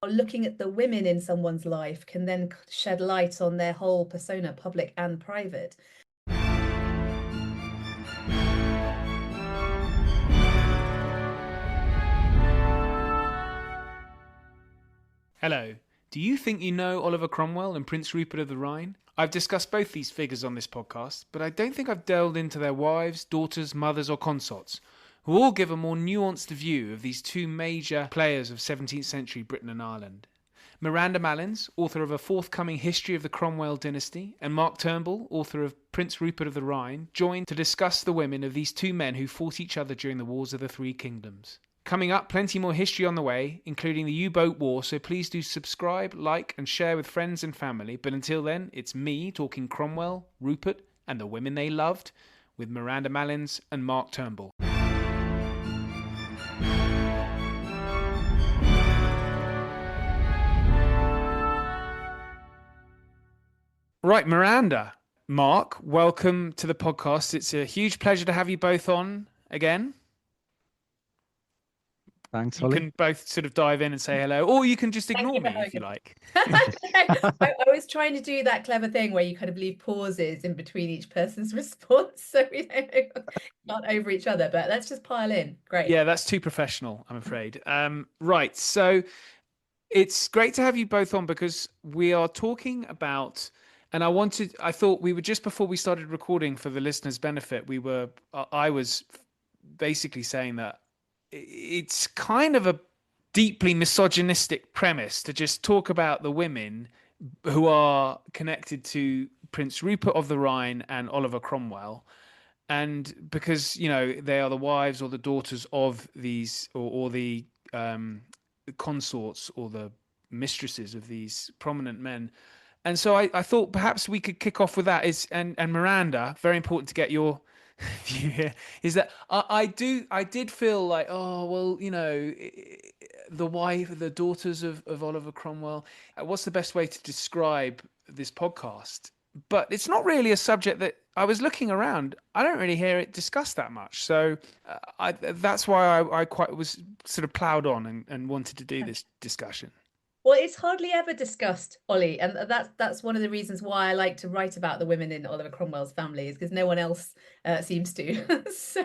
looking at the women in someone's life can then shed light on their whole persona, public and private. Hello. Do you think you know Oliver Cromwell and Prince Rupert of the Rhine? I've discussed both these figures on this podcast, but I don't think I've delved into their wives, daughters, mothers, or consorts, who all give a more nuanced view of these two major players of 17th century Britain and Ireland. Miranda Malins, author of a forthcoming history of the Cromwell dynasty, and Mark Turnbull, author of Prince Rupert of the Rhine, joined to discuss the women of these two men who fought each other during the Wars of the Three Kingdoms. Coming up, plenty more history on the way, including the U-boat war, so please do subscribe, like and share with friends and family. But until then, it's me talking Cromwell, Rupert and the women they loved with Miranda Malins and Mark Turnbull. Right, Miranda, Mark, welcome to the podcast. It's a huge pleasure to have you both on again. Thanks, You Holly. can both sort of dive in and say hello, or you can just ignore me if you like. I was trying to do that clever thing where you kind of leave pauses in between each person's response so we don't not over each other, but let's just pile in. Great. Yeah, that's too professional, I'm afraid. Right, so it's great to have you both on because we are talking about, and I thought we were just before we started recording for the listeners' benefit, I was basically saying that it's kind of a deeply misogynistic premise to just talk about the women who are connected to Prince Rupert of the Rhine and Oliver Cromwell. And because, you know, they are the wives or the daughters of these or the consorts or the mistresses of these prominent men. And so I thought perhaps we could kick off with that and Miranda, very important to get your view here, is that I did feel like, oh, well, you know, the daughters of Oliver Cromwell, what's the best way to describe this podcast? But it's not really a subject that I was looking around. I don't really hear it discussed that much. So that's why I quite was sort of ploughed on and wanted to do this discussion. Well, it's hardly ever discussed, Ollie, and that's one of the reasons why I like to write about the women in Oliver Cromwell's family, is because no one else seems to. So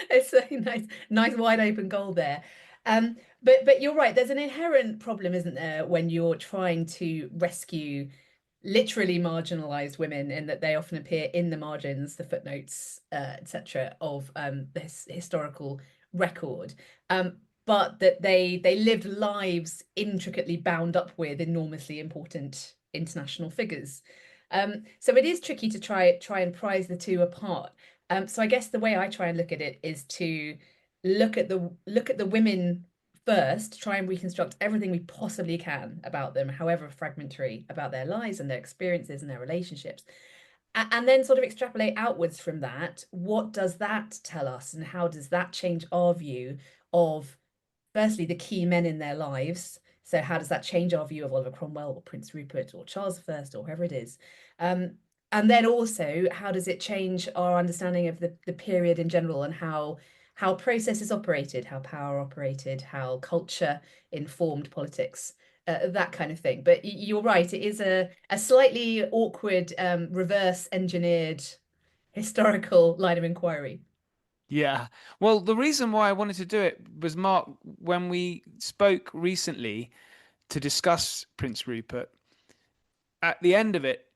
it's a nice wide open goal there. But you're right. There's an inherent problem, isn't there, when you're trying to rescue literally marginalized women, in that they often appear in the margins, the footnotes, etc., of this historical record. But that they lived lives intricately bound up with enormously important international figures. So it is tricky to try and prize the two apart. So I guess the way I try and look at it is to look at the women first, try and reconstruct everything we possibly can about them, however fragmentary, about their lives and their experiences and their relationships. And then sort of extrapolate outwards from that. What does that tell us, and how does that change our view of, firstly, the key men in their lives? So how does that change our view of Oliver Cromwell or Prince Rupert or Charles I or whoever it is? And then also, how does it change our understanding of the period in general, and how processes operated, how power operated, how culture informed politics, that kind of thing. But you're right, it is a slightly awkward, reverse engineered historical line of inquiry. Yeah. Well, the reason why I wanted to do it was, Mark, when we spoke recently to discuss Prince Rupert, at the end of it,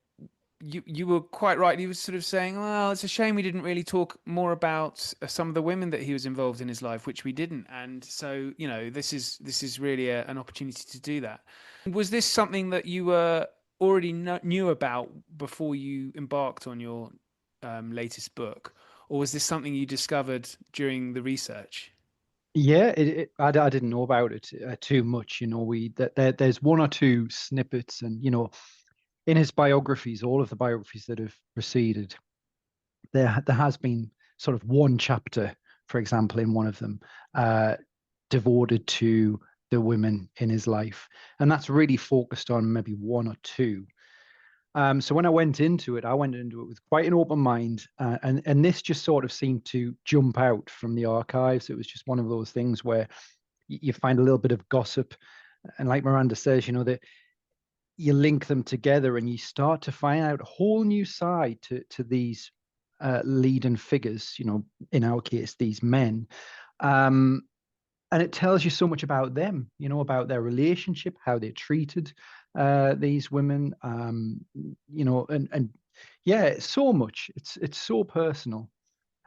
you were quite right. He was sort of saying, well, it's a shame we didn't really talk more about some of the women that he was involved in his life, which we didn't. And so, you know, this is really an opportunity to do that. Was this something that you were already knew about before you embarked on your latest book? Or was this something you discovered during the research? Yeah, I didn't know about it too much. You know, there's one or two snippets, and you know, in his biographies, all of the biographies that have preceded, there has been sort of one chapter, for example, in one of them, devoted to the women in his life, and that's really focused on maybe one or two. So when I went into it with quite an open mind, and this just sort of seemed to jump out from the archives. It was just one of those things where you find a little bit of gossip, And like Miranda says, that you link them together and you start to find out a whole new side to these leading figures, in our case, these men. Um, and it tells you so much about them, about their relationship, how they treated these women, and yeah, so much. It's so personal.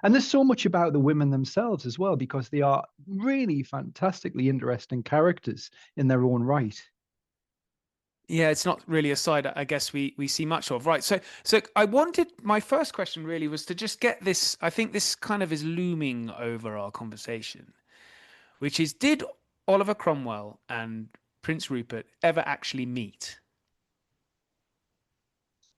And there's so much about the women themselves as well, because they are really fantastically interesting characters in their own right. Yeah, it's not really a side I guess we see much of. Right. So I wanted my first question really was to just get this. I think this kind of is looming over our conversation, which is did Oliver Cromwell and Prince Rupert ever actually meet?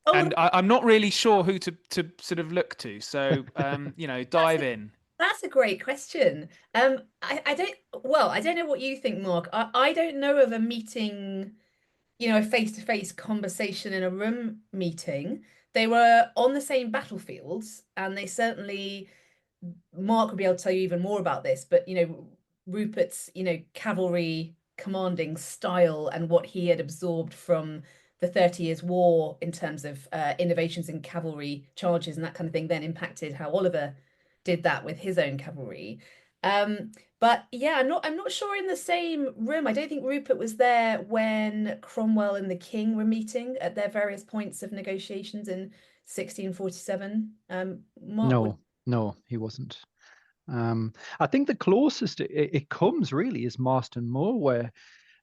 Oh, And I'm not really sure who to sort of look to. So that's dive in. that's a great question. I don't, well, I don't know what you think, Mark. I don't know of a meeting, a face-to-face conversation in a room meeting. They were on the same battlefields, and they certainly, Mark would be able to tell you even more about this, but Rupert's, cavalry commanding style and what he had absorbed from the 30 Years' War in terms of innovations in cavalry charges and that kind of thing then impacted how Oliver did that with his own cavalry. But yeah, I'm not sure in the same room. I don't think Rupert was there when Cromwell and the King were meeting at their various points of negotiations in 1647. Mark would. No, no, he wasn't. I think the closest it comes really is Marston Moor, where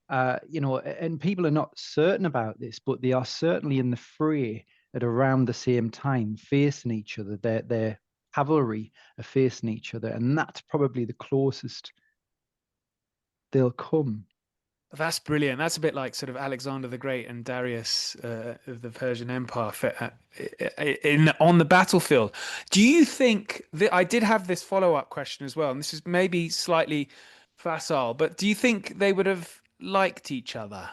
and people are not certain about this, but they are certainly in the fray at around the same time, facing each other. Their cavalry are facing each other, and that's probably the closest they'll come. That's brilliant. That's a bit like sort of Alexander the Great and Darius of the Persian Empire in on the battlefield. Do you think that I did have this follow-up question as well, and this is maybe slightly facile, but do you think they would have liked each other?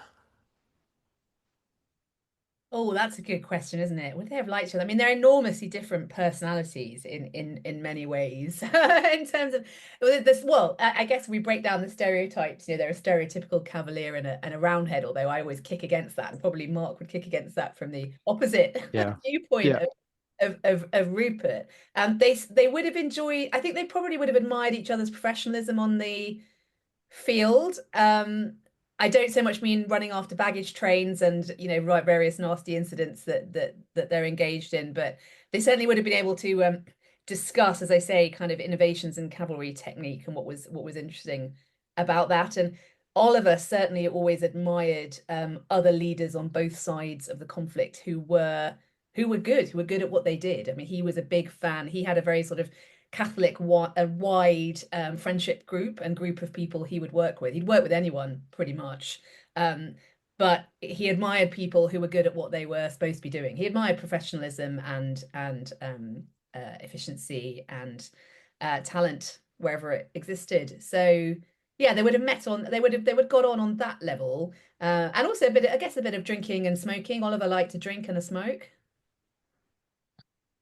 Oh, that's a good question, isn't it? Would they have liked each other? I mean, they're enormously different personalities in many ways. In terms of this, well, I guess we break down the stereotypes. They're a stereotypical cavalier and a roundhead, although I always kick against that, and probably Mark would kick against that from the opposite Yeah, viewpoint yeah, of Rupert. They would have enjoyed, I think they probably would have admired each other's professionalism on the field. I don't so much mean running after baggage trains and right various nasty incidents that they're engaged in, but they certainly would have been able to discuss, as I say, kind of innovations in cavalry technique and what was interesting about that. And Oliver certainly always admired other leaders on both sides of the conflict who were good at what they did. I mean, he was a big fan. He had a very sort of Catholic, a wide friendship group of people he would work with. He'd work with anyone pretty much. Um, but he admired people who were good at what they were supposed to be doing. He admired professionalism and efficiency and talent wherever it existed. So yeah, they would have met on. They would have got on that level, and also I guess, a bit of drinking and smoking. Oliver liked to drink and a smoke.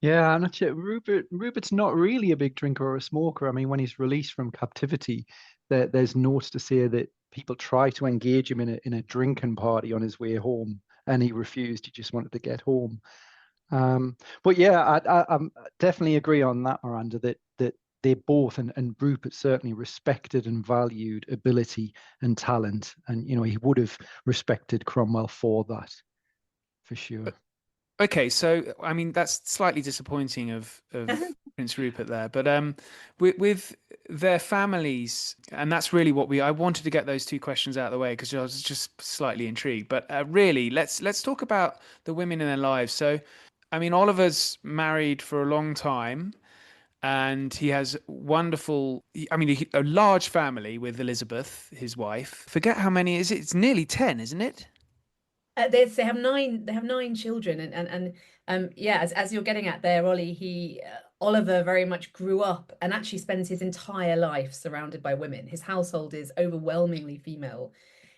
yeah. I'm not sure. Rupert's not really a big drinker or a smoker. I mean, when he's released from captivity, there's notes to say that people try to engage him in a drinking party on his way home, and he refused. He just wanted to get home. But yeah, I'm definitely agree on that, Miranda, that they both and Rupert certainly respected and valued ability and talent. And he would have respected Cromwell for that, for sure. Okay, so I mean that's slightly disappointing of Prince Rupert there, but with their families, and that's really what we I wanted to get those two questions out of the way because I was just slightly intrigued. But really, let's talk about the women in their lives. So, I mean, Oliver's married for a long time, and he has wonderful. I mean, a large family with Elizabeth, his wife. Forget how many is it? It's nearly 10, isn't it? They have nine. They have nine children, and yeah, as you're getting at there, Ollie, Oliver very much grew up and actually spends his entire life surrounded by women. His household is overwhelmingly female.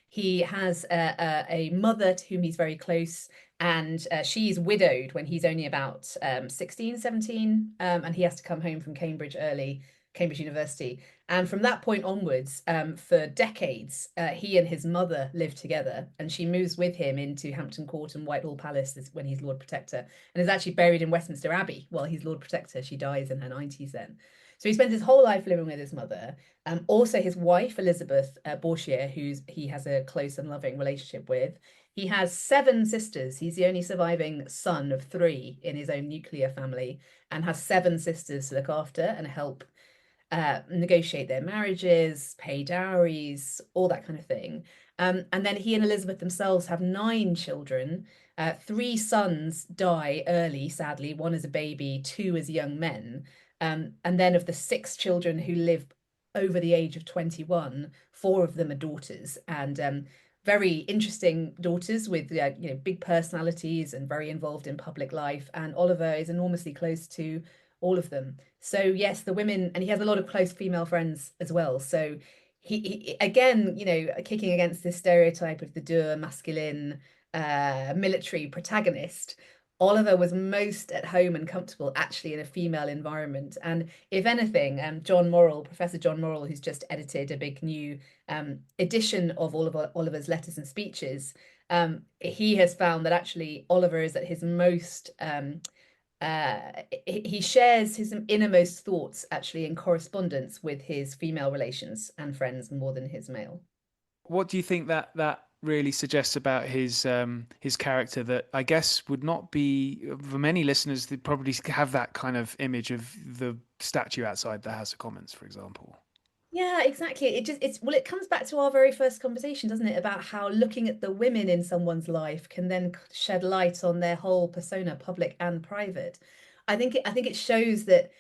He has a mother to whom he's very close, and she's widowed when he's only about 16, 17, and he has to come home from Cambridge early Cambridge University. And from that point onwards, for decades, he and his mother lived together, and she moves with him into Hampton Court and Whitehall Palace when he's Lord Protector, and is actually buried in Westminster Abbey while he's Lord Protector. She dies in her 90s then. So he spends his whole life living with his mother. Also, his wife, Elizabeth Bourchier, who he has a close and loving relationship with. He has 7 sisters. He's the only surviving son of 3 in his own nuclear family, and has 7 sisters to look after and help negotiate their marriages, pay dowries, all that kind of thing. And then he and Elizabeth themselves have 9 children. 3 sons die early, sadly. 1 as a baby, 2 as young men. And then of the 6 children who live over the age of 21, 4 of them are daughters, and very interesting daughters with big personalities and very involved in public life. And Oliver is enormously close to all of them. So yes, the women, and he has a lot of close female friends as well. So he again, kicking against this stereotype of the dour, masculine, military protagonist. Oliver was most at home and comfortable actually in a female environment. And if anything, Professor John Morrell, who's just edited a big new edition of all of Oliver's letters and speeches, he has found that actually Oliver is at his most he shares his innermost thoughts actually in correspondence with his female relations and friends more than his male. What do you think that really suggests about his character that I guess would not be, for many listeners, they probably have that kind of image of the statue outside the House of Commons, for example? Yeah, exactly. It comes back to our very first conversation, doesn't it, about how looking at the women in someone's life can then shed light on their whole persona, public and private. I think it shows that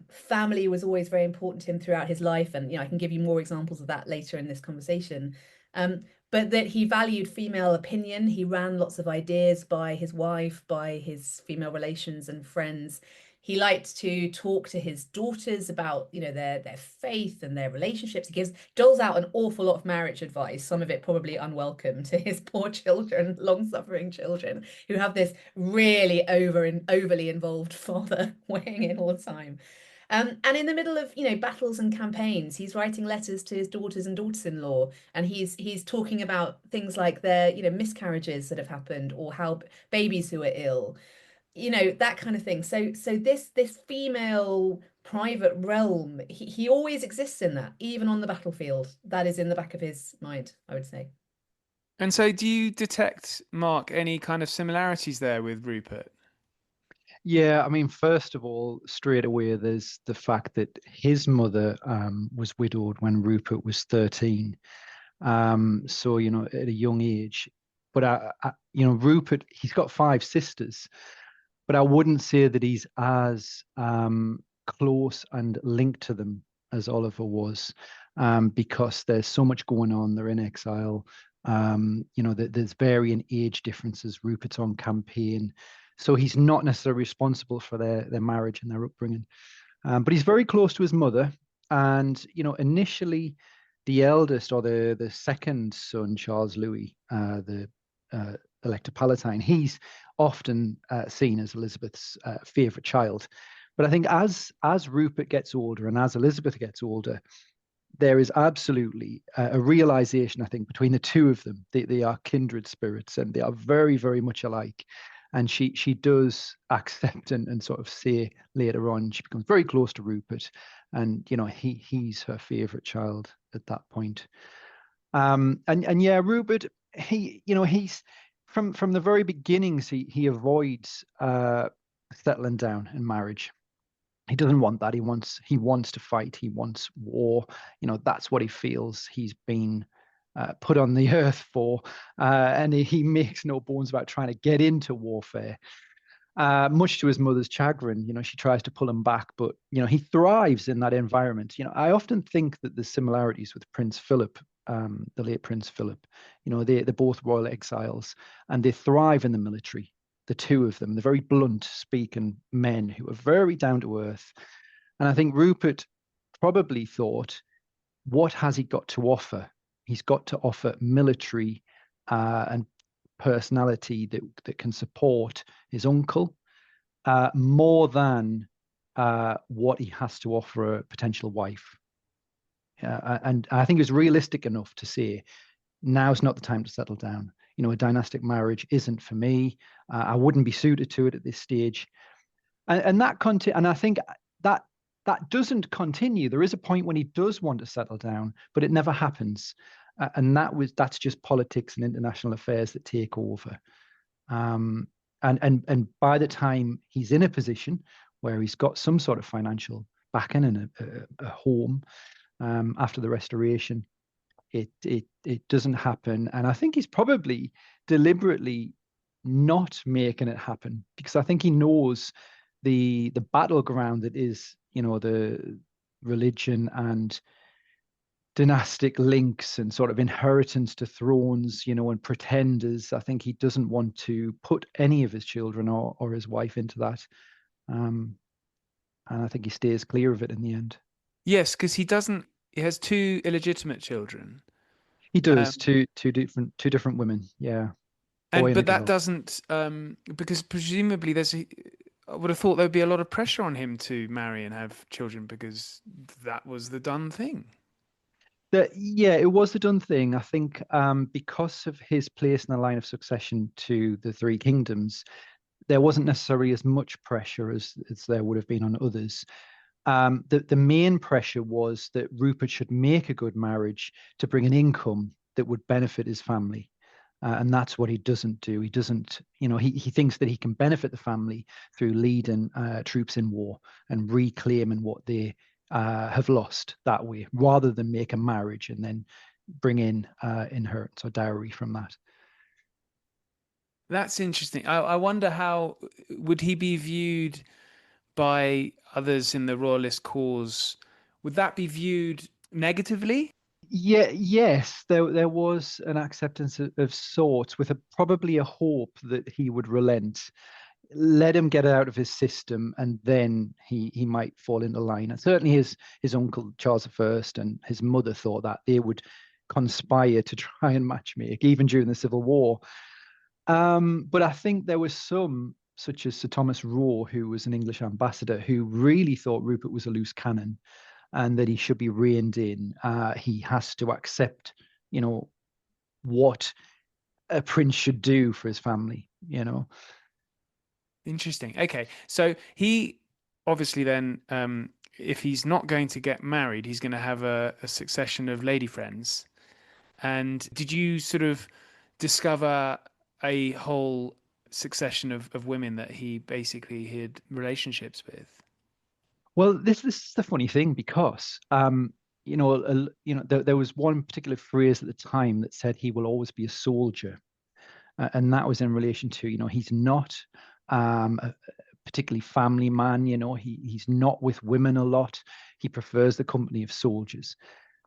family was always very important to him throughout his life, and I can give you more examples of that later in this conversation. But that he valued female opinion. He ran lots of ideas by his wife, by his female relations and friends. He liked to talk to his daughters about, their faith and their relationships. He doles out an awful lot of marriage advice, some of it probably unwelcome to his poor children, long-suffering children, who have this really overly involved father weighing in all the time. And in the middle of, battles and campaigns, he's writing letters to his daughters and daughters-in-law, and he's talking about things like their, miscarriages that have happened, or how babies who are ill, that kind of thing. So this female private realm, he always exists in that, even on the battlefield. That is in the back of his mind, I would say. And so do you detect, Mark, any kind of similarities there with Rupert? Yeah, I mean, first of all, straight away, there's the fact that his mother was widowed when Rupert was 13. So, at a young age. But, Rupert, he's got 5 sisters, but I wouldn't say that he's as close and linked to them as Oliver was, because there's so much going on. They're in exile. There's varying age differences. Rupert's on campaign, so he's not necessarily responsible for their marriage and their upbringing. But he's very close to his mother, and initially, the eldest, or the second son, Charles Louis, the Elector Palatine, he's often seen as Elizabeth's favourite child. But I think as Rupert gets older and as Elizabeth gets older, there is absolutely a realization, I think, between the two of them. They are kindred spirits, and they are very, very much alike. And she does accept and sort of say later on, she becomes very close to Rupert, and he's her favourite child at that point. And yeah, Rupert, he's from the very beginnings, he avoids settling down in marriage. He doesn't want that. He wants to fight. He wants war. That's what he feels he's been put on the earth for, and he makes no bones about trying to get into warfare. Much to his mother's chagrin, she tries to pull him back, but he thrives in that environment. I often think that there's similarities with Prince Philip, the late Prince Philip. They're both royal exiles, and they thrive in the military. The two of them, the very blunt speaking men who are very down to earth. And I think Rupert probably thought, what has he got to offer? He's got to offer military and personality that can support his uncle, more than what he has to offer a potential wife. And I think it was realistic enough to say, now's not the time to settle down. A dynastic marriage isn't for me. I wouldn't be suited to it at this stage. And I think that doesn't continue. There is a point when he does want to settle down, but it never happens. And that's just politics and international affairs that take over. And by the time he's in a position where he's got some sort of financial backing and a home after the restoration, it doesn't happen. And I think he's probably deliberately not making it happen, because I think he knows the battleground that is, the religion and dynastic links and sort of inheritance to thrones, and pretenders. I think he doesn't want to put any of his children or his wife into that. And I think he stays clear of it in the end. Yes, because he has two illegitimate children. He does, two different women, yeah. But that doesn't, because presumably I would have thought there would be a lot of pressure on him to marry and have children, because that was the done thing. Yeah, it was the done thing. I think because of his place in the line of succession to the three kingdoms, there wasn't necessarily as much pressure as there would have been on others. The main pressure was that Rupert should make a good marriage to bring an income that would benefit his family. And that's what he doesn't do. He doesn't, he thinks that he can benefit the family through leading troops in war and reclaiming what they have lost that way, rather than make a marriage and then bring in inheritance or dowry from that. That's interesting. I wonder how would he be viewed by others in the royalist cause? Would that be viewed negatively? Yes, there was an acceptance of sorts, with probably a hope that he would relent, let him get out of his system, and then he might fall into line. And certainly his uncle Charles I and his mother thought that they would conspire to try and matchmake, even during the Civil War. But I think there was some, such as Sir Thomas Roe, who was an English ambassador, who really thought Rupert was a loose cannon and that he should be reined in. He has to accept, what a prince should do for his family, Interesting. Okay. So he obviously then, if he's not going to get married, he's going to have a succession of lady friends. And did you sort of discover a whole succession of women that he basically had relationships with? Well, this is the funny thing, because there was one particular phrase at the time that said he will always be a soldier, and that was in relation to he's not a particularly family man. He's not with women a lot. He prefers the company of soldiers,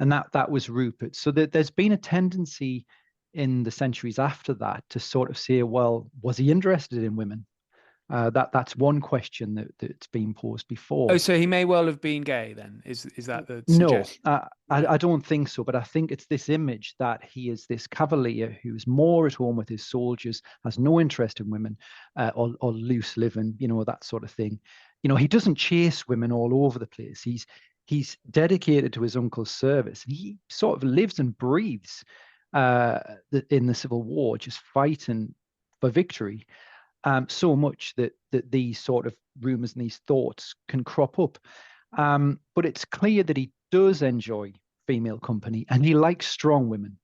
and that was Rupert. So there's been a tendency in the centuries after that to sort of say, well, was he interested in women? That's one question that's been posed before. Oh, so he may well have been gay then? Is that the suggestion? No, I don't think so. But I think it's this image that he is this cavalier who's more at home with his soldiers, has no interest in women, or loose living, that sort of thing. He doesn't chase women all over the place. He's dedicated to his uncle's service. He sort of lives and breathes in the Civil War, just fighting for victory. So much that these sort of rumors and these thoughts can crop up. But it's clear that he does enjoy female company and he likes strong women.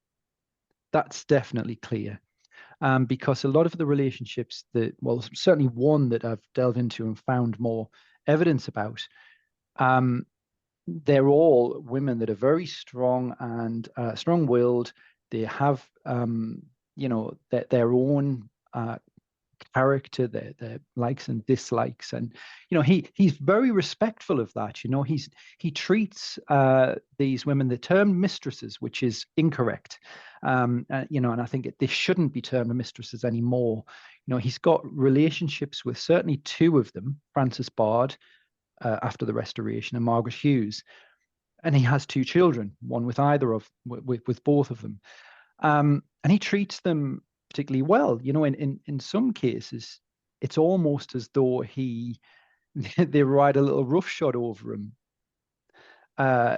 That's definitely clear. Because a lot of the relationships certainly one that I've delved into and found more evidence about, they're all women that are very strong and strong-willed. They have, their own character, their likes and dislikes, and he's very respectful of that. He treats these women, they're termed mistresses, which is incorrect. And I think they shouldn't be termed mistresses anymore. He's got relationships with certainly two of them, Frances Bard after the Restoration, and Margaret Hughes, and he has two children, one with with both of them, and he treats them particularly well. In some cases, it's almost as though he they write a little roughshod over him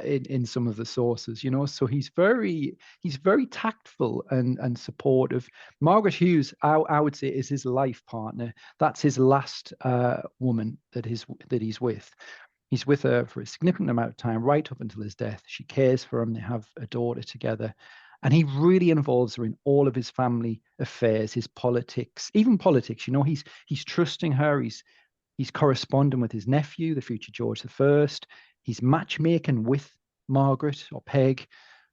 in some of the sources, you know. So he's very tactful and supportive. Margaret Hughes, I would say, is his life partner. That's his last woman that he's with. He's with her for a significant amount of time, right up until his death. She cares for him. They have a daughter together. And he really involves her in all of his family affairs, his politics, even politics. You know, he's trusting her. He's corresponding with his nephew, the future George I. He's matchmaking with Margaret or Peg.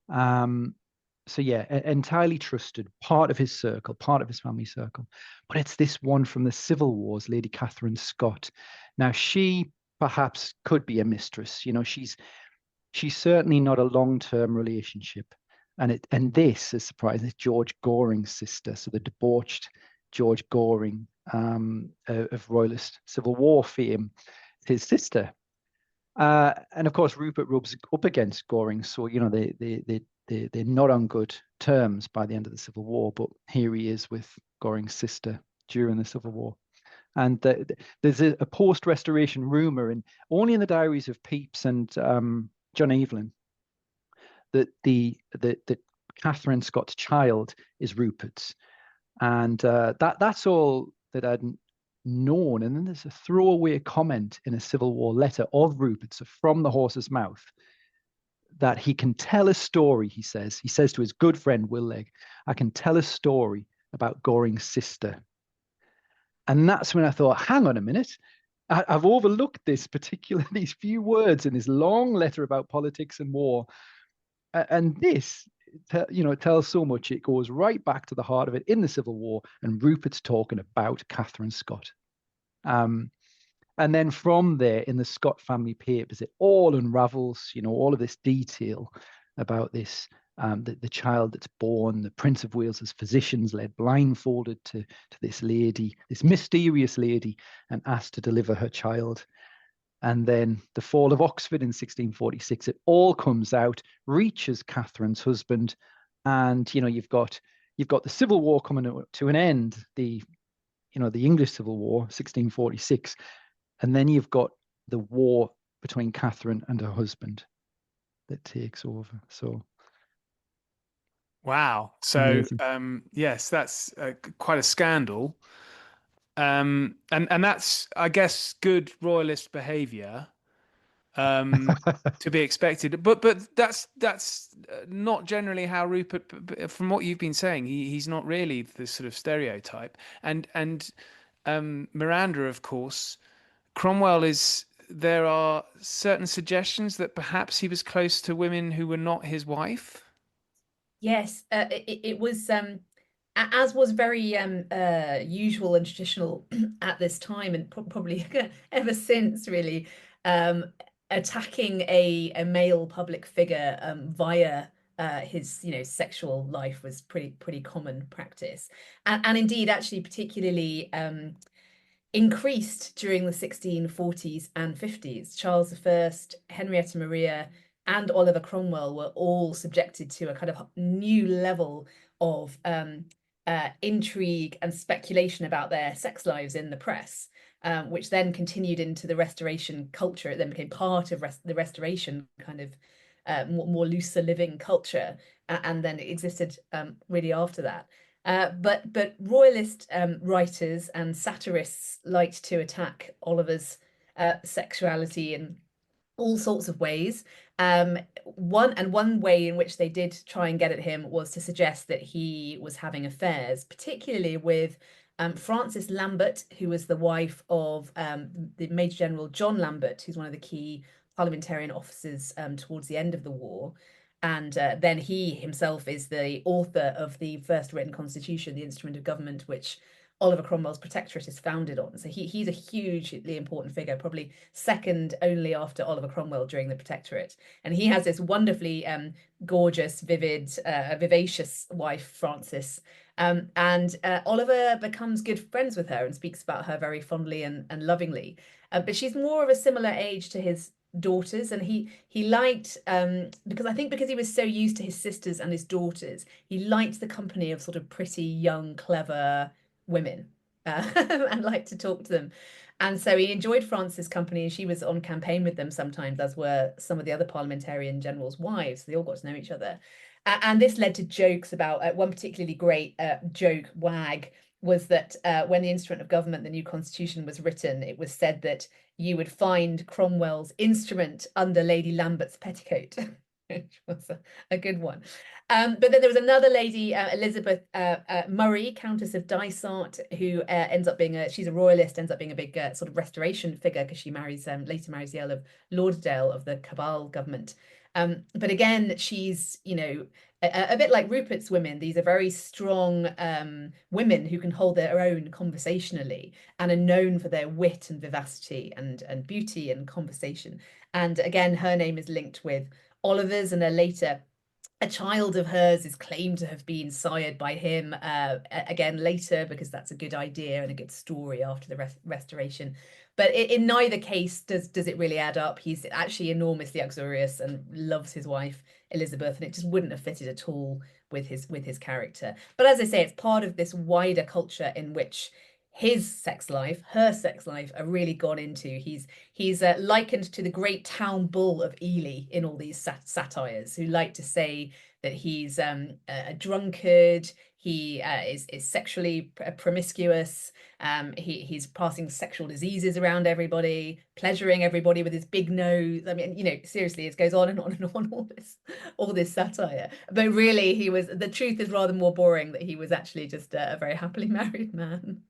So yeah, entirely trusted, part of his circle, part of his family circle. But it's this one from the Civil Wars, Lady Catherine Scott. Now she perhaps could be a mistress. You know, she's certainly not a long-term relationship. And this is surprising. It's George Goring's sister, so the debauched George Goring of Royalist Civil War fame, his sister. And of course, Rupert rubs up against Goring, so you know they're not on good terms by the end of the Civil War. But here he is with Goring's sister during the Civil War. And there's a post-restoration rumor, and only in the diaries of Pepys and John Evelyn, that that Catherine Scott's child is Rupert's, and that's all that I'd known. And then there's a throwaway comment in a Civil War letter of Rupert's from the horse's mouth that he can tell a story. He says to his good friend Will Legge, "I can tell a story about Goring's sister." And that's when I thought, hang on a minute, I've overlooked these few words in this long letter about politics and war. And this, you know, it tells so much. It goes right back to the heart of it in the Civil War, and Rupert's talking about Catherine Scott. And then from there, in the Scott family papers, it all unravels, you know, all of this detail about this, the child that's born, the Prince of Wales's physicians led blindfolded to this lady, this mysterious lady, and asked to deliver her child. And then the fall of Oxford in 1646, it all comes out, reaches Catherine's husband, and you know you've got the Civil War coming to an end, the English Civil War, 1646, and then you've got the war between Catherine and her husband that takes over. So wow. So yes, that's quite a scandal. And that's, I guess, good royalist behavior to be expected. But that's not generally how Rupert, from what you've been saying, he's not really the sort of stereotype. And Miranda, of course, Cromwell is. There are certain suggestions that perhaps he was close to women who were not his wife. Yes, it was as was very usual and traditional at this time, and probably ever since, really, um, attacking a male public figure via his, you know, sexual life was pretty common practice, and indeed, actually, particularly increased during the 1640s and 50s. Charles I, Henrietta Maria, and Oliver Cromwell were all subjected to a kind of new level of intrigue and speculation about their sex lives in the press, which then continued into the Restoration culture. It then became part of the Restoration kind of more looser living culture, and then it existed really after that. But royalist writers and satirists liked to attack Oliver's sexuality in all sorts of ways. One way in which they did try and get at him was to suggest that he was having affairs, particularly with Frances Lambert, who was the wife of the Major General John Lambert, who's one of the key parliamentarian officers towards the end of the war. And then he himself is the author of the first written constitution, the instrument of government, which Oliver Cromwell's protectorate is founded on. So he's a hugely important figure, probably second only after Oliver Cromwell during the protectorate. And he has this wonderfully gorgeous, vivacious wife, Frances. And Oliver becomes good friends with her and speaks about her very fondly and lovingly. But she's more of a similar age to his daughters, and he liked because he was so used to his sisters and his daughters, he liked the company of sort of pretty young clever women. and liked to talk to them. And so he enjoyed France's company, and she was on campaign with them sometimes, as were some of the other parliamentarian generals' wives. They all got to know each other. And this led to jokes about one particularly great joke, wag, was that when the instrument of government, the new constitution, was written, it was said that you would find Cromwell's instrument under Lady Lambert's petticoat, which was a good one. But then there was another lady, Elizabeth Murray, Countess of Dysart, who ends up being she's a royalist, ends up being a big sort of restoration figure because she later marries the Earl of Lauderdale of the Cabal government. But again, she's, a bit like Rupert's women. These are very strong women who can hold their own conversationally and are known for their wit and vivacity and beauty and conversation. And again, her name is linked with Oliver's, and a child of hers is claimed to have been sired by him again later, because that's a good idea and a good story after the restoration. But in neither case does it really add up. He's actually enormously uxorious and loves his wife Elizabeth, and it just wouldn't have fitted at all with his character. But as I say, it's part of this wider culture in which his sex life, her sex life, are really gone into. He's likened to the great town bull of Ely in all these satires, who like to say that he's a drunkard. He is sexually promiscuous. He's passing sexual diseases around everybody, pleasuring everybody with his big nose. I mean, seriously, it goes on and on and on, all this satire. But really, the truth is rather more boring, that he was actually just a very happily married man.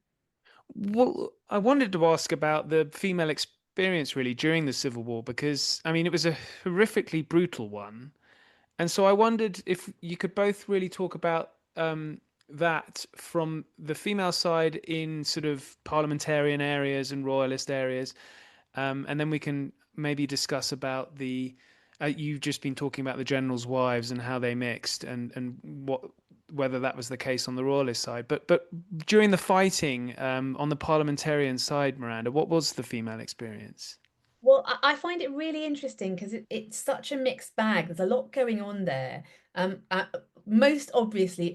Well, I wanted to ask about the female experience really during the Civil War, because I mean it was a horrifically brutal one, and so I wondered if you could both really talk about that from the female side in sort of parliamentarian areas and royalist areas, and then we can maybe discuss about the. You've just been talking about the generals' wives and how they mixed, and what whether that was the case on the royalist side. But during the fighting on the parliamentarian side, Miranda, what was the female experience? Well, I find it really interesting because it's such a mixed bag. There's a lot going on there. Most obviously,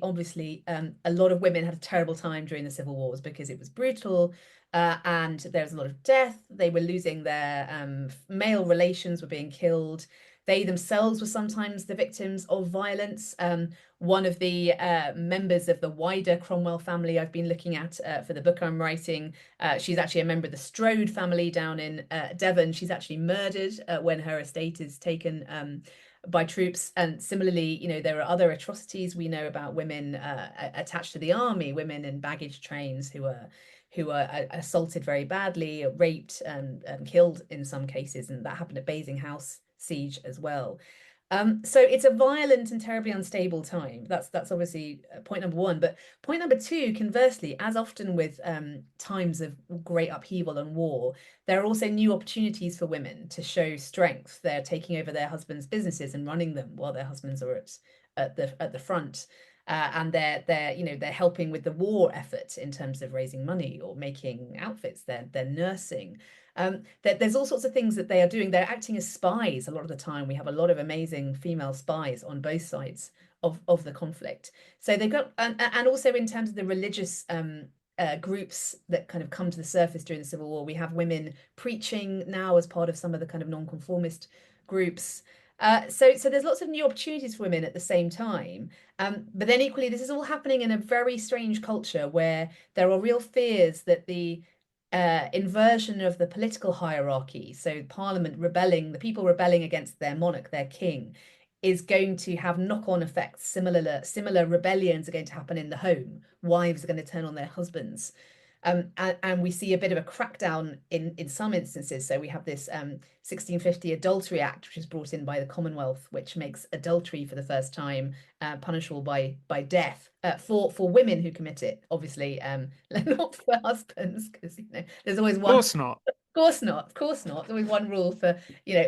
a lot of women had a terrible time during the civil wars because it was brutal, and there was a lot of death. They were losing their male relations, were being killed. They themselves were sometimes the victims of violence. One of the members of the wider Cromwell family I've been looking at for the book I'm writing, she's actually a member of the Strode family down in Devon. She's actually murdered when her estate is taken by troops. And similarly, there are other atrocities we know about women attached to the army, women in baggage trains who are assaulted very badly, raped, and killed in some cases, and that happened at Basing House siege as well. So it's a violent and terribly unstable time. That's obviously point number one. But point number two, conversely, as often with times of great upheaval and war, there are also new opportunities for women to show strength. They're taking over their husbands' businesses and running them while their husbands are at the front. And they're helping with the war effort in terms of raising money or making outfits. They're nursing. There's all sorts of things that they are doing. They're acting as spies a lot of the time. We have a lot of amazing female spies on both sides of the conflict. So they've got, and also in terms of the religious groups that kind of come to the surface during the Civil War, we have women preaching now as part of some of the kind of nonconformist groups. So there's lots of new opportunities for women at the same time. But then equally, this is all happening in a very strange culture where there are real fears that the inversion of the political hierarchy, so Parliament rebelling, the people rebelling against their monarch, their king, is going to have knock-on effects. Similar rebellions are going to happen in the home. Wives are going to turn on their husbands. And we see a bit of a crackdown in some instances. So we have this 1650 Adultery Act, which is brought in by the Commonwealth, which makes adultery for the first time punishable by death for women who commit it. Obviously, not for husbands, because there's always Of one. course not. Of course not. Of course not. There's always one rule for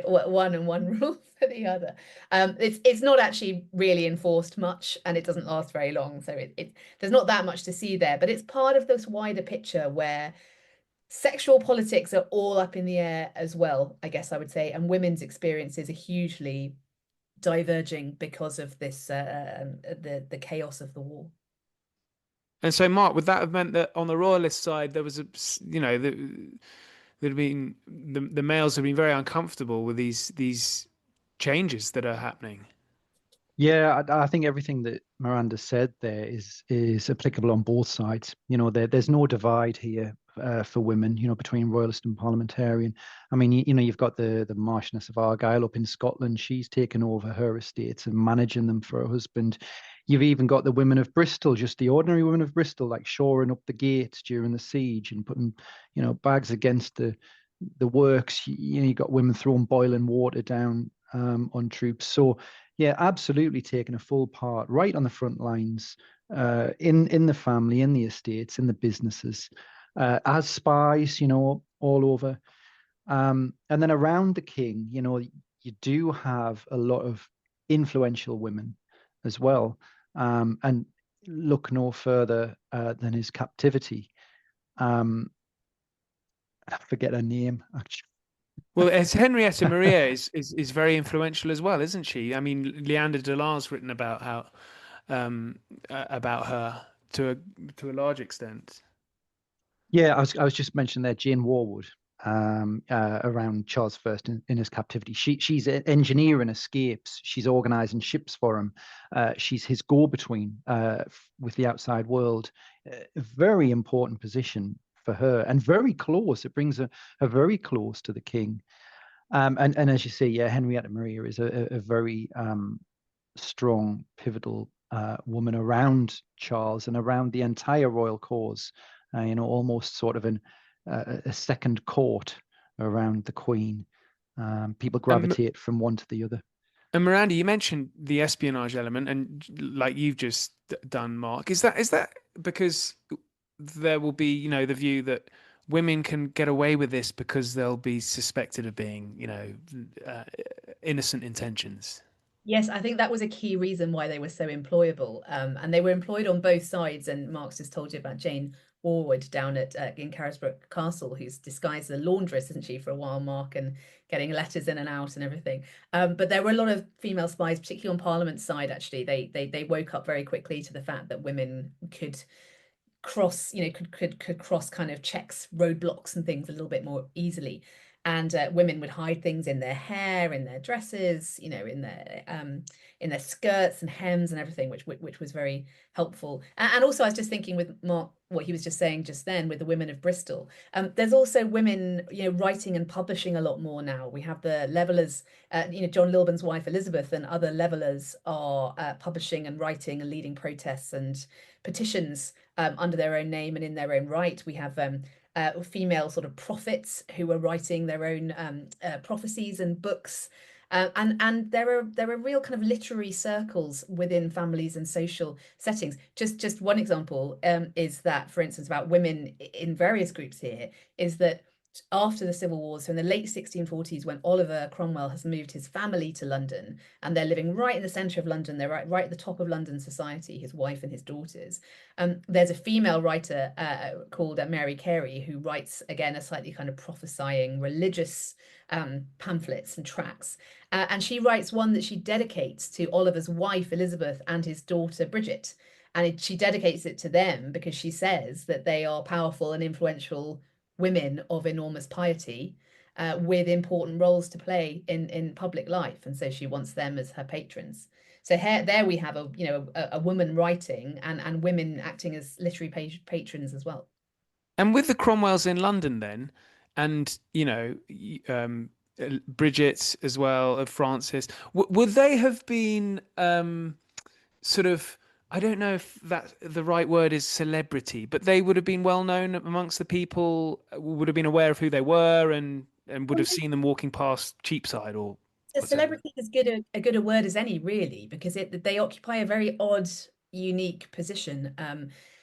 one and one rule for the other. It's not actually really enforced much, and it doesn't last very long. So there's not that much to see there, but it's part of this wider picture where sexual politics are all up in the air as well, I guess I would say, and women's experiences are hugely diverging because of this the chaos of the war. And so, Mark, would that have meant that on the royalist side there was there'd been the males have been very uncomfortable with these changes that are happening? Yeah, I think everything that Miranda said there is applicable on both sides. There's no divide here for women, between royalist and parliamentarian. I mean, you've got the Marchioness of Argyll up in Scotland. She's taken over her estates and managing them for her husband. You've even got the women of Bristol, just the ordinary women of Bristol, like shoring up the gates during the siege and putting, bags against the works. You've got women throwing boiling water down on troops. So yeah, absolutely taking a full part right on the front lines, in the family, in the estates, in the businesses, as spies, all over. And then around the king, you do have a lot of influential women as well. And look no further than his captivity. Um, I forget her name, actually. Well, as Henrietta Maria is very influential as well, isn't she? I mean, Leander de Lar's written about how about her to a large extent. Yeah, I was just mentioning there Jane Warwood, around Charles First in his captivity. She's engineering escapes. She's organising ships for him. She's his go-between with the outside world. A very important position for her, and very close. It brings her very close to the king. And as you say, yeah, Henrietta Maria is a very strong, pivotal woman around Charles and around the entire royal cause. Almost sort of a second court around the Queen. People And, gravitate from one to the other. and Miranda, you mentioned the espionage element, and like you've just done, Mark, is that because there will be, the view that women can get away with this because they'll be suspected of being, uh, innocent intentions? Yes, I think that was a key reason why they were so employable. And they were employed on both sides. And Mark's just told you about Jane Warwood down at in Carisbrooke Castle, who's disguised as a laundress, isn't she, for a while, Mark, and getting letters in and out and everything. But there were a lot of female spies, particularly on Parliament's side. Actually, they woke up very quickly to the fact that women could cross, could cross kind of checks, roadblocks, and things a little bit more easily. And women would hide things in their hair, in their dresses, in their skirts and hems and everything, which was very helpful. And also, I was just thinking with Mark, what he was just saying just then with the women of Bristol. There's also women, writing and publishing a lot more now. We have the levelers, John Lilburn's wife Elizabeth and other levelers are publishing and writing and leading protests and petitions under their own name and in their own right. We have female sort of prophets who are writing their own prophecies and books. And there are real kind of literary circles within families and social settings. Just one example is that, for instance, about women in various groups here, is that after the Civil War, so in the late 1640s, when Oliver Cromwell has moved his family to London, and they're living right in the centre of London, they're right at the top of London society, his wife and his daughters. There's a female writer called Mary Carey who writes, again, a slightly kind of prophesying religious pamphlets and tracts. And she writes one that she dedicates to Oliver's wife, Elizabeth, and his daughter, Bridget. And she dedicates it to them because she says that they are powerful and influential women of enormous piety, with important roles to play in public life, and so she wants them as her patrons. So here, there we have a woman writing and women acting as literary patrons as well. And with the Cromwells in London, then, and Bridget as well, of Francis, would they have been sort of? I don't know if that the right word is celebrity, but they would have been well known amongst the people. Would have been aware of who they were, and would have seen them walking past Cheapside or The whatever. celebrity is good a word as any, really, because they occupy a very odd, unique position,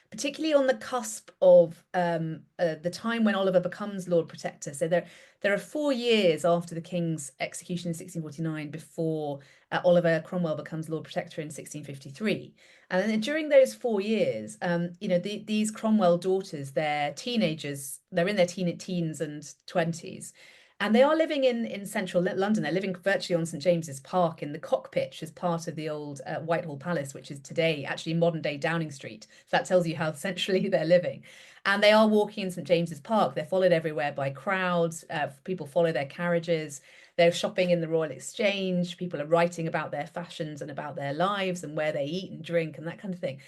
particularly on the cusp of the time when Oliver becomes Lord Protector. So there are 4 years after the King's execution in 1649 before Oliver Cromwell becomes Lord Protector in 1653. And then during those 4 years, these Cromwell daughters, they're teenagers, they're in their teens and 20s. And they are living in central London. They're living virtually on St James's Park in the Cockpit, which is part of the old Whitehall Palace, which is today actually modern day Downing Street. So that tells you how centrally they're living. And they are walking in St James's Park. They're followed everywhere by crowds. People follow their carriages. They're shopping in the Royal Exchange. People are writing about their fashions and about their lives and where they eat and drink and that kind of thing.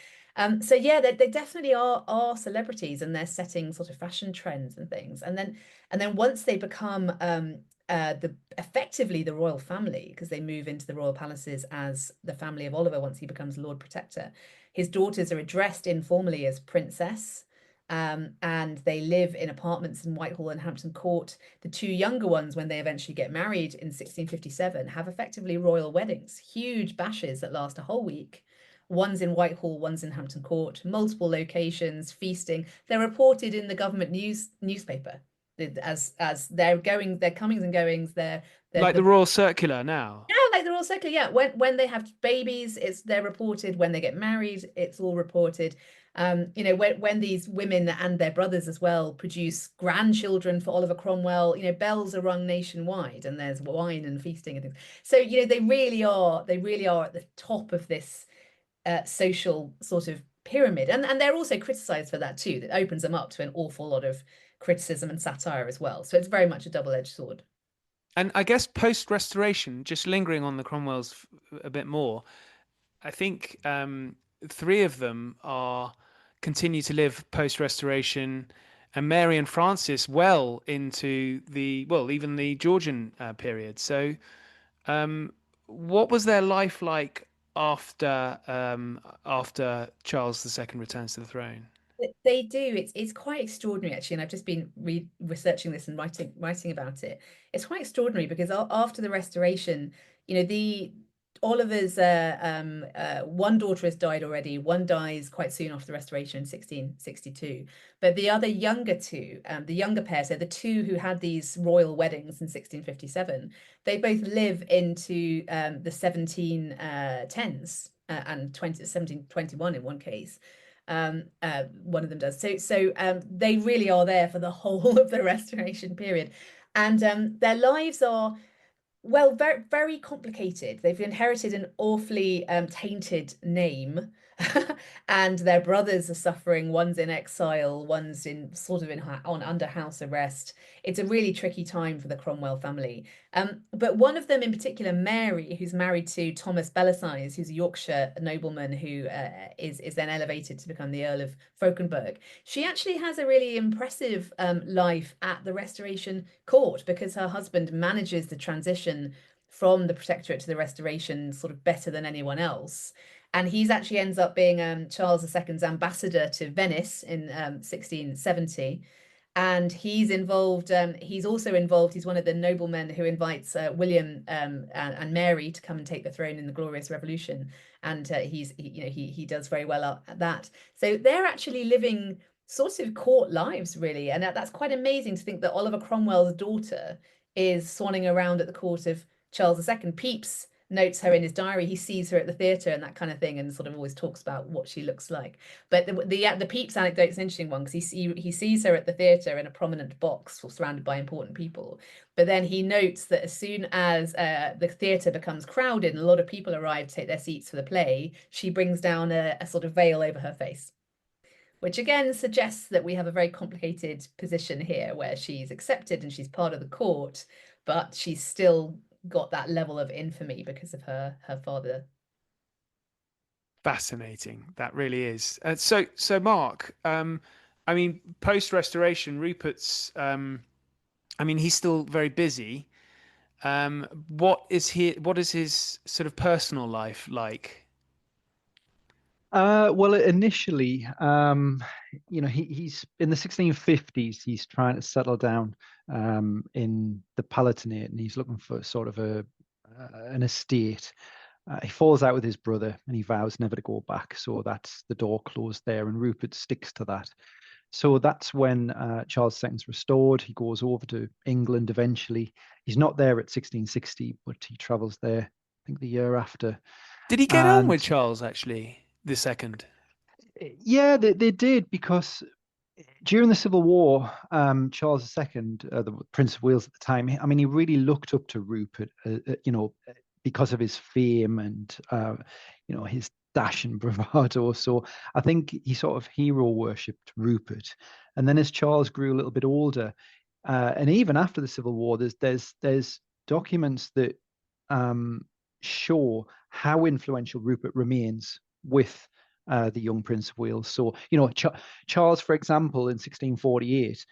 So yeah, they definitely are celebrities, and they're setting sort of fashion trends and things. And then once they become the effectively the royal family, because they move into the royal palaces as the family of Oliver once he becomes Lord Protector, his daughters are addressed informally as Princess. And they live in apartments in Whitehall and Hampton Court. The two younger ones, when they eventually get married in 1657, have effectively royal weddings, huge bashes that last a whole week. One's in Whitehall, one's in Hampton Court, multiple locations, feasting. They're reported in the government newspaper as they're going, their comings and goings. They're Like the Royal Circular now. yeah, like they're all circular. Yeah, when they have babies, they're reported. When they get married, it's all reported. When these women and their brothers as well produce grandchildren for Oliver Cromwell, bells are rung nationwide, and there's wine and feasting and things. So they really are at the top of this social sort of pyramid, and they're also criticized for that too. That opens them up to an awful lot of criticism and satire as well. So it's very much a double-edged sword. And I guess post Restoration, just lingering on the Cromwells a bit more, I think three of them are continue to live post Restoration, and Mary and Francis well into even the Georgian period. So, what was their life like after Charles II returns to the throne? They do. It's quite extraordinary actually, and I've just been researching this and writing about it. It's quite extraordinary because after the Restoration, the Oliver's one daughter has died already. One dies quite soon after the Restoration in 1662, but the other younger two, the younger pair, so the two who had these royal weddings in 1657, they both live into the 1710s and 1721 in one case. One of them does. So they really are there for the whole of the Restoration period, and their lives are well, very, very complicated. They've inherited an awfully tainted name, and their brothers are suffering. One's in exile, one's in sort of on under house arrest. It's a really tricky time for the Cromwell family. But one of them in particular, Mary, who's married to Thomas Bellasyse, who's a Yorkshire nobleman who is then elevated to become the Earl of Fauconberg. She actually has a really impressive life at the Restoration court because her husband manages the transition from the Protectorate to the Restoration sort of better than anyone else. And he's actually ends up being Charles II's ambassador to Venice in 1670. And he's also involved, he's one of the noblemen who invites William and Mary to come and take the throne in the Glorious Revolution. And he does very well at that. So they're actually living sort of court lives, really. And that's quite amazing to think that Oliver Cromwell's daughter is swanning around at the court of Charles II. Pepys notes her in his diary. He sees her at the theatre and that kind of thing, and sort of always talks about what she looks like. But the Pepys anecdote is an interesting one because he sees her at the theatre in a prominent box surrounded by important people. But then he notes that as soon as the theatre becomes crowded and a lot of people arrive to take their seats for the play, she brings down a sort of veil over her face, which again suggests that we have a very complicated position here where she's accepted and she's part of the court, but she's still got that level of infamy because of her father. Fascinating. That really is. So Mark, I mean, post Restoration, Rupert's, he's still very busy. What is his sort of personal life like? Well, initially, he's in the 1650s. He's trying to settle down in the Palatinate, and he's looking for sort of an estate. He falls out with his brother, and he vows never to go back. So that's the door closed there, and Rupert sticks to that. So that's when Charles II's restored. He goes over to England eventually. He's not there at 1660, but he travels there, I think, the year after. Did he get on with And Charles actually the second? yeah, they did, because During the Civil War, Charles II, the Prince of Wales at the time, I mean, he really looked up to Rupert, because of his fame and, his dash and bravado. So I think he sort of hero worshipped Rupert. And then as Charles grew a little bit older, and even after the Civil War, there's documents that show how influential Rupert remains with the young Prince of Wales. So, Charles, for example, in 1648,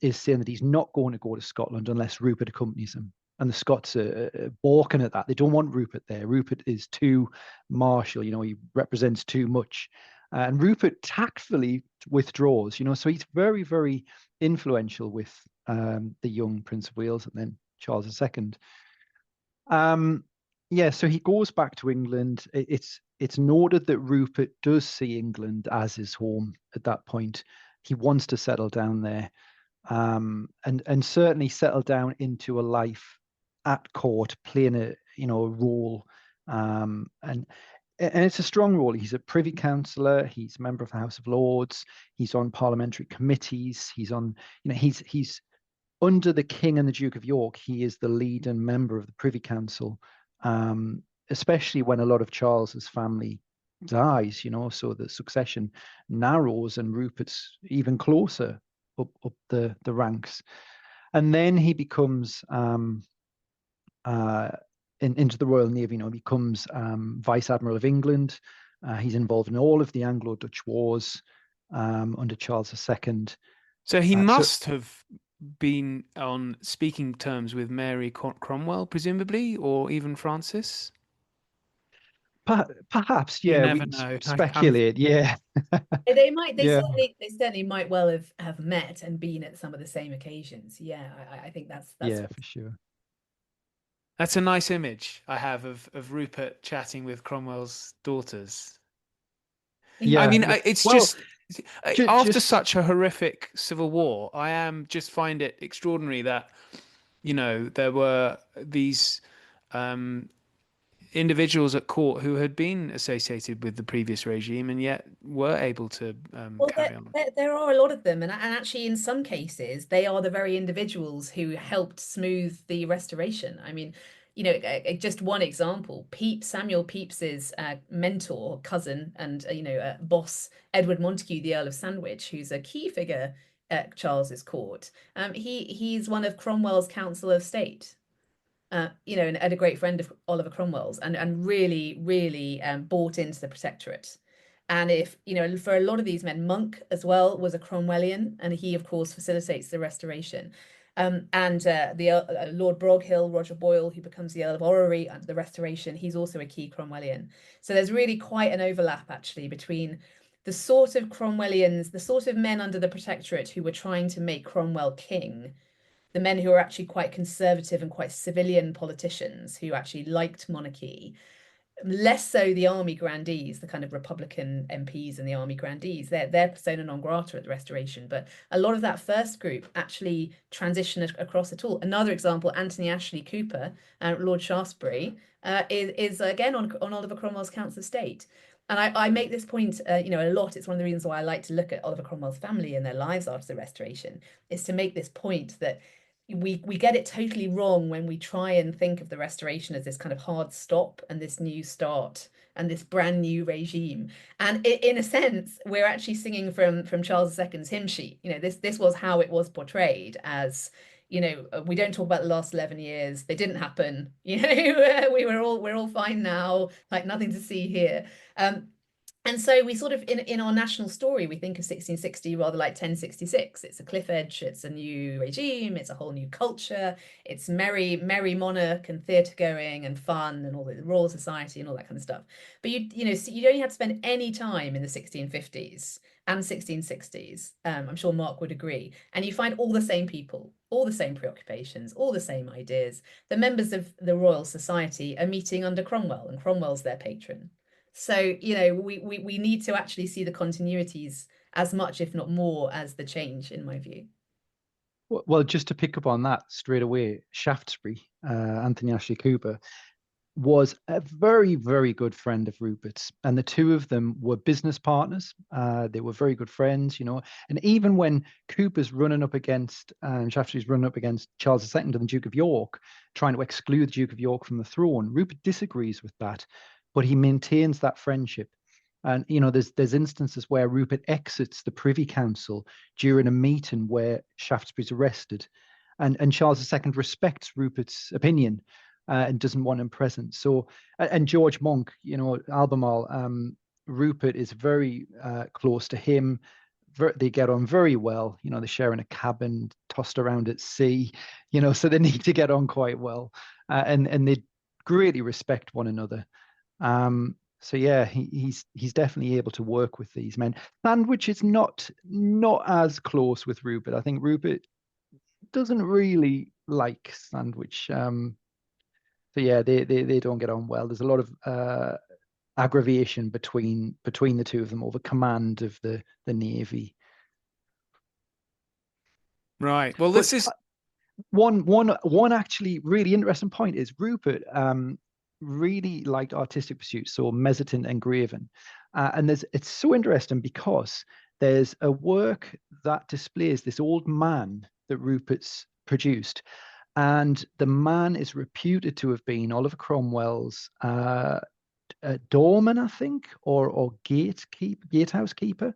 is saying that he's not going to go to Scotland unless Rupert accompanies him. And the Scots are balking at that. They don't want Rupert there. Rupert is too martial. He represents too much. And Rupert tactfully withdraws. So he's very, very influential with the young Prince of Wales and then Charles II. Yeah, so he goes back to England. It's noted that Rupert does see England as his home at that point. He wants to settle down there, and certainly settle down into a life at court, playing a role, and it's a strong role. He's a Privy Councillor. He's a member of the House of Lords. He's on parliamentary committees. He's on, he's under the King and the Duke of York. He is the lead and member of the Privy Council. Especially when a lot of Charles's family dies, so the succession narrows and Rupert's even closer up the ranks. And then he becomes into the Royal Navy. He becomes Vice Admiral of England. He's involved in all of the Anglo-Dutch wars under Charles II. So he must have been on speaking terms with Mary Cromwell, presumably, or even Francis. Perhaps, You yeah. never We know. speculate, yeah. They might. Yeah. They certainly might well have met and been at some of the same occasions. Yeah, I think that's Yeah, for sure. That's a nice image I have of Rupert chatting with Cromwell's daughters. Yeah, I mean, yeah. it's Well, just after just such a horrific civil war, just find it extraordinary that, there were these individuals at court who had been associated with the previous regime and yet were able to carry on. There are a lot of them, and actually, in some cases, they are the very individuals who helped smooth the restoration. I mean, just one example: Samuel Pepys's mentor, cousin, and boss, Edward Montague, the Earl of Sandwich, who's a key figure at Charles's court. He's one of Cromwell's Council of State. And a great friend of Oliver Cromwell's, and really, really bought into the Protectorate. And if, for a lot of these men, Monk as well was a Cromwellian, and he, of course, facilitates the restoration. And the Lord Broghill, Roger Boyle, who becomes the Earl of Orrery under the Restoration, he's also a key Cromwellian. So there's really quite an overlap, actually, between the sort of Cromwellians, the sort of men under the Protectorate who were trying to make Cromwell king, the men who are actually quite conservative and quite civilian politicians who actually liked monarchy, less so the army grandees, the kind of Republican MPs and the army grandees. They're persona non grata at the Restoration, but a lot of that first group actually transitioned across at all. Another example, Anthony Ashley Cooper, Lord Shaftesbury, is again on Oliver Cromwell's Council of State. And I make this point, a lot. It's one of the reasons why I like to look at Oliver Cromwell's family and their lives after the Restoration, is to make this point that we get it totally wrong when we try and think of the Restoration as this kind of hard stop and this new start and this brand new regime. And in a sense, we're actually singing from Charles II's hymn sheet. This was how it was portrayed as, we don't talk about the last 11 years. They didn't happen. We're all fine now, like nothing to see here. And so we sort of, in our national story, we think of 1660 rather like 1066. It's a cliff edge, it's a new regime, it's a whole new culture, it's merry monarch and theatre going and fun and all the Royal Society and all that kind of stuff. But you don't have to spend any time in the 1650s and 1660s. I'm sure Mark would agree. And you find all the same people, all the same preoccupations, all the same ideas. The members of the Royal Society are meeting under Cromwell, and Cromwell's their patron. So, we need to actually see the continuities as much, if not more, as the change, in my view. Well, just to pick up on that straight away, Shaftesbury, Anthony Ashley Cooper, was a very, very good friend of Rupert's, and the two of them were business partners. They were very good friends, you know. And even when Cooper's running up against, Shaftesbury's running up against Charles II and the Duke of York, trying to exclude the Duke of York from the throne, Rupert disagrees with that, but he maintains that friendship. And you know, there's instances where Rupert exits the Privy Council during a meeting where Shaftesbury's arrested, and Charles II respects Rupert's opinion and doesn't want him present. So, and George Monk, you know, Albemarle, Rupert is very close to him. They get on very well. You know, they're sharing a cabin, tossed around at sea. You know, so they need to get on quite well, and they greatly respect one another. So yeah, he's definitely able to work with these men. Sandwich is not as close with Rupert. I think Rupert doesn't really like Sandwich. So yeah, they don't get on well. There's a lot of aggravation between the two of them over command of the navy. Right. Well, But this is one actually really interesting point is Rupert really liked artistic pursuits, so mezzotint engraving, and it's so interesting because there's a work that displays this old man that Rupert's produced, and the man is reputed to have been Oliver Cromwell's doorman, I think, or gatehouse keeper,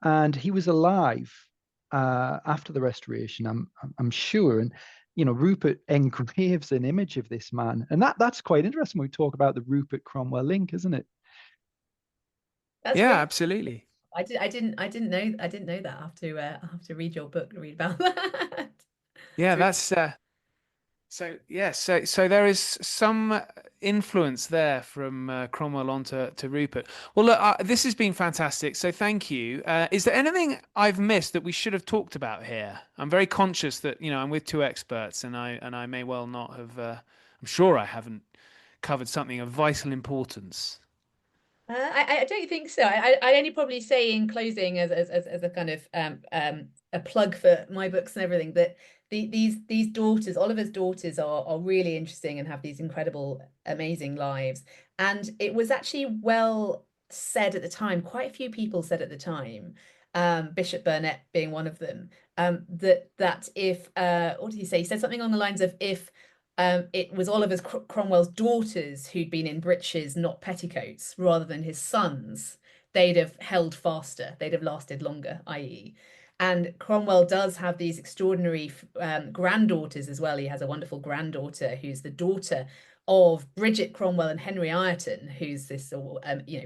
and he was alive after the Restoration. I'm sure, and you know, Rupert engraves an image of this man, and that's quite interesting when we talk about the Rupert Cromwell link, isn't it? That's yeah, really absolutely. I didn't know that. I have to read your book to read about that. Yeah, Really- that's so yeah, so there is some influence there from Cromwell on to Rupert. Well, look, this has been fantastic. So thank you. Is there anything I've missed that we should have talked about here? I'm very conscious that I'm with two experts, and I may well not have. I'm sure I haven't covered something of vital importance. I don't think so. I only probably say in closing as a kind of a plug for my books and everything that these daughters, Oliver's daughters, are really interesting and have these incredible, amazing lives. And it was actually well said at the time. Quite a few people said at the time, Bishop Burnet being one of them, that if what did he say? He said something along the lines of if it was Cromwell's daughters who'd been in breeches, not petticoats, rather than his sons, they'd have held faster, they'd have lasted longer, i.e. And Cromwell does have these extraordinary granddaughters as well. He has a wonderful granddaughter who's the daughter of Bridget Cromwell and Henry Ireton, who's this,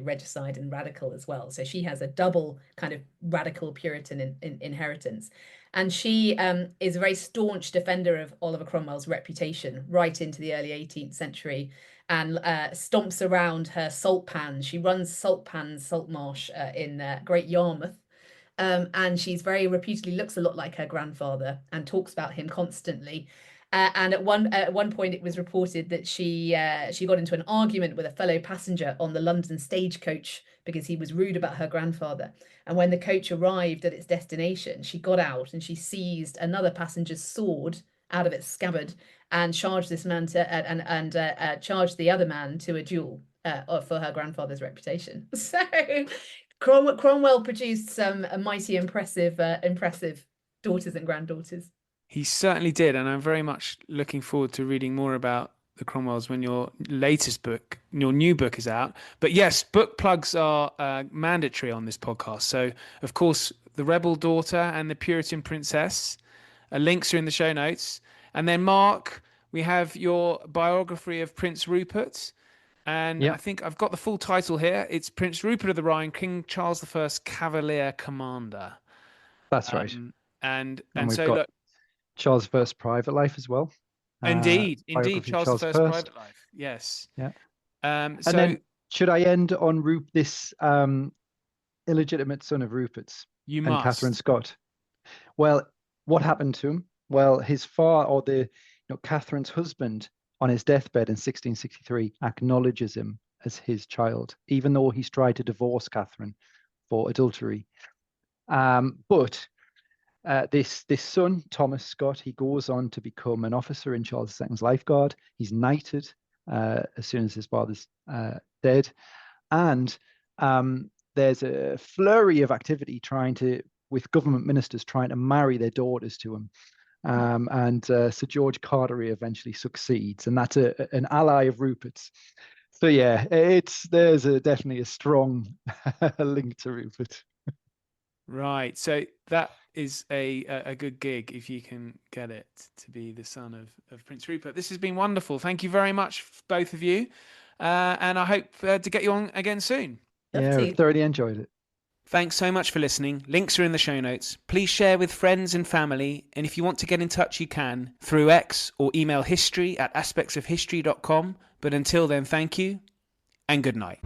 regicide and radical as well. So she has a double kind of radical Puritan inheritance. And she is a very staunch defender of Oliver Cromwell's reputation right into the early 18th century and stomps around her salt pans. She runs salt marsh in Great Yarmouth. And she's very reputedly looks a lot like her grandfather and talks about him constantly. And at one point, it was reported that she got into an argument with a fellow passenger on the London stagecoach because he was rude about her grandfather. And when the coach arrived at its destination, she got out and she seized another passenger's sword out of its scabbard and charged this man to and charged the other man to a duel for her grandfather's reputation. So Cromwell produced some mighty impressive daughters and granddaughters. He certainly did, and I'm very much looking forward to reading more about the Cromwells when your new book is out. But yes, book plugs are mandatory on this podcast. So, of course, The Rebel Daughter and The Puritan Princess. Links are in the show notes. And then, Mark, we have your biography of Prince Rupert. And I Yep, think I've got the full title here. It's Prince Rupert of the Rhine, King Charles I Cavalier Commander. that's right. Um, and And and we've so got look, Charles First Private Life as well. indeed, Biography of Charles Charles I's First. private life. Yes. Yeah. And So then should I end on this illegitimate son of Rupert's you and Catherine must. Scott? Well, what happened to him? Well, his father, or Catherine's husband, on his deathbed in 1663, acknowledges him as his child, even though he's tried to divorce Catherine for adultery. But this son, Thomas Scott, he goes on to become an officer in Charles II's lifeguard. He's knighted, as soon as his father's dead. And there's a flurry of activity with government ministers trying to marry their daughters to him. And Sir George Carteret eventually succeeds, and that's an ally of Rupert's. So yeah, there's definitely a strong link to Rupert. Right. So that is a good gig if you can get it to be the son of Prince Rupert. This has been wonderful. Thank you very much, both of you. And I hope to get you on again soon. Yeah, I've thoroughly enjoyed it. Thanks so much for listening. Links are in the show notes. Please share with friends and family. And if you want to get in touch, you can through X or email history@aspectsofhistory.com. But until then, thank you and good night.